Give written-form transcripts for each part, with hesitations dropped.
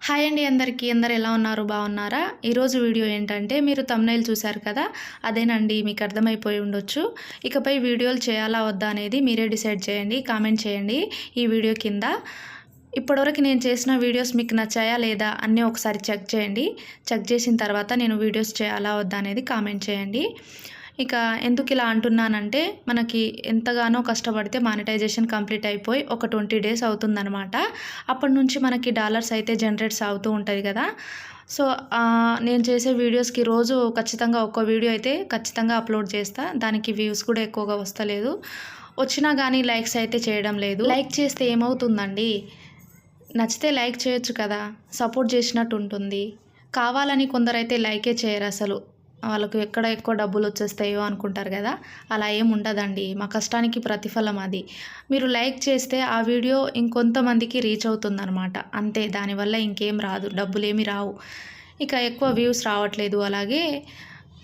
Hi అండి అందరికీ. అందరు ఎలా ఉన్నారు? బాగున్నారా? ఈరోజు వీడియో ఏంటంటే మీరు థంబ్‌నెయిల్ చూశారు కదా, అదేనండి. మీకు అర్థమైపోయి ఉండొచ్చు. ఇకపై వీడియోలు చేయాలా వద్దా అనేది మీరే డిసైడ్ చేయండి. కామెంట్ చేయండి ఈ వీడియో కింద. ఇప్పటివరకు నేను చేసిన వీడియోస్ మీకు నచ్చాయా లేదా అన్నీ ఒకసారి చెక్ చేయండి. చెక్ చేసిన తర్వాత నేను వీడియోస్ చేయాలా వద్దా అనేది కామెంట్ చేయండి. ఇక ఎందుకు ఇలా అంటున్నానంటే, మనకి ఎంతగానో కష్టపడితే మానిటైజేషన్ కంప్లీట్ అయిపోయి ఒక 20 డేస్ అవుతుందనమాట. అప్పటి నుంచి మనకి డాలర్స్ అయితే జనరేట్స్ అవుతూ ఉంటుంది కదా. సో నేను చేసే వీడియోస్కి రోజు ఖచ్చితంగా ఒక్క వీడియో అయితే ఖచ్చితంగా అప్లోడ్ చేస్తా. దానికి వ్యూస్ కూడా ఎక్కువగా వస్తలేదు. వచ్చినా కానీ లైక్స్ అయితే చేయడం లేదు. లైక్ చేస్తే ఏమవుతుందండి? నచ్చితే లైక్ చేయొచ్చు కదా, సపోర్ట్ చేసినట్టు ఉంటుంది. కావాలని కొందరైతే లైకే చేయరు అసలు. వాళ్ళకు ఎక్కడ ఎక్కువ డబ్బులు వచ్చేస్తాయో అనుకుంటారు కదా. అలా ఏం ఉండదండి. మా కష్టానికి ప్రతిఫలం అది. మీరు లైక్ చేస్తే ఆ వీడియో ఇంకొంతమందికి రీచ్ అవుతుందన్నమాట. అంతే, దానివల్ల ఇంకేం రాదు, డబ్బులేమి రావు. ఇక ఎక్కువ వ్యూస్ రావట్లేదు. అలాగే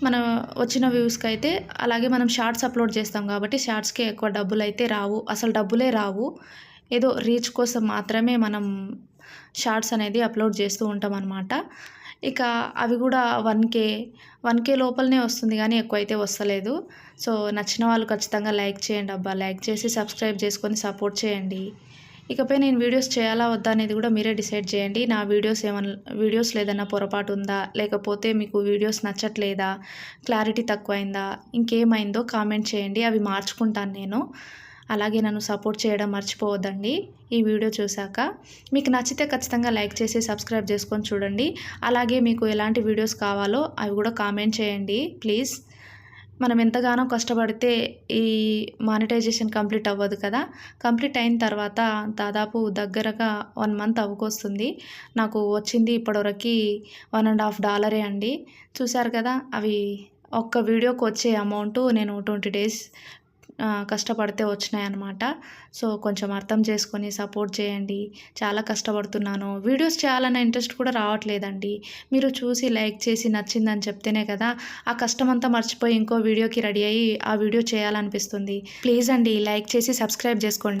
మనం వచ్చిన వ్యూస్కి అయితే అలాగే మనం షార్ట్స్ అప్లోడ్ చేస్తాం కాబట్టి షార్ట్స్కి ఎక్కువ డబ్బులు అయితే రావు. అసలు డబ్బులే రావు. ఏదో రీచ్ కోసం మాత్రమే మనం షార్ట్స్ అనేది అప్లోడ్ చేస్తూ ఉంటాం అన్నమాట. ఇక అవి కూడా 1K లోపలనే వస్తుంది కానీ ఎక్కువైతే వస్తలేదు. సో నచ్చిన వాళ్ళు ఖచ్చితంగా లైక్ చేయండి అబ్బా. లైక్ చేసి సబ్స్క్రైబ్ చేసుకొని సపోర్ట్ చేయండి. ఇకపై నేను వీడియోస్ చేయాలా వద్దా అనేది కూడా మీరే డిసైడ్ చేయండి. నా వీడియోస్లో ఏదైనా పొరపాటు ఉందా, లేకపోతే మీకు వీడియోస్ నచ్చట్లేదా, క్లారిటీ తక్కువైందా, ఇంకేమైందో కామెంట్ చేయండి. అవి మార్చుకుంటాను నేను. అలాగే నన్ను సపోర్ట్ చేయడం మర్చిపోవద్దండి. ఈ వీడియో చూశాక మీకు నచ్చితే ఖచ్చితంగా లైక్ చేసి సబ్స్క్రైబ్ చేసుకొని చూడండి. అలాగే మీకు ఎలాంటి వీడియోస్ కావాలో అవి కూడా కామెంట్ చేయండి ప్లీజ్. మనం ఎంతగానో కష్టపడితే ఈ మానిటైజేషన్ కంప్లీట్ అవ్వదు కదా. కంప్లీట్ అయిన తర్వాత దాదాపు దగ్గరగా 1 మంత్ అవ్వకొస్తుంది. నాకు వచ్చింది ఇప్పటివరకు $1.5 అండి. చూశారు కదా, అవి ఒక్క వీడియోకి వచ్చే అమౌంట్ నేను 20 డేస్ కష్టపడితే వచ్చినాయన్నమాట. సో కొంచెం అర్థం చేసుకొని సపోర్ట్ చేయండి. చాలా కష్టపడుతున్నాను. వీడియోస్ చేయాలన్న ఇంట్రెస్ట్ కూడా రావట్లేదండి. మీరు చూసి లైక్ చేసి నచ్చిందని చెప్తేనే కదా ఆ కష్టమంతా మర్చిపోయి ఇంకో వీడియోకి రెడీ అయ్యి ఆ వీడియో చేయాలనిపిస్తుంది. ప్లీజ్ అండి, లైక్ చేసి సబ్స్క్రైబ్ చేసుకోండి.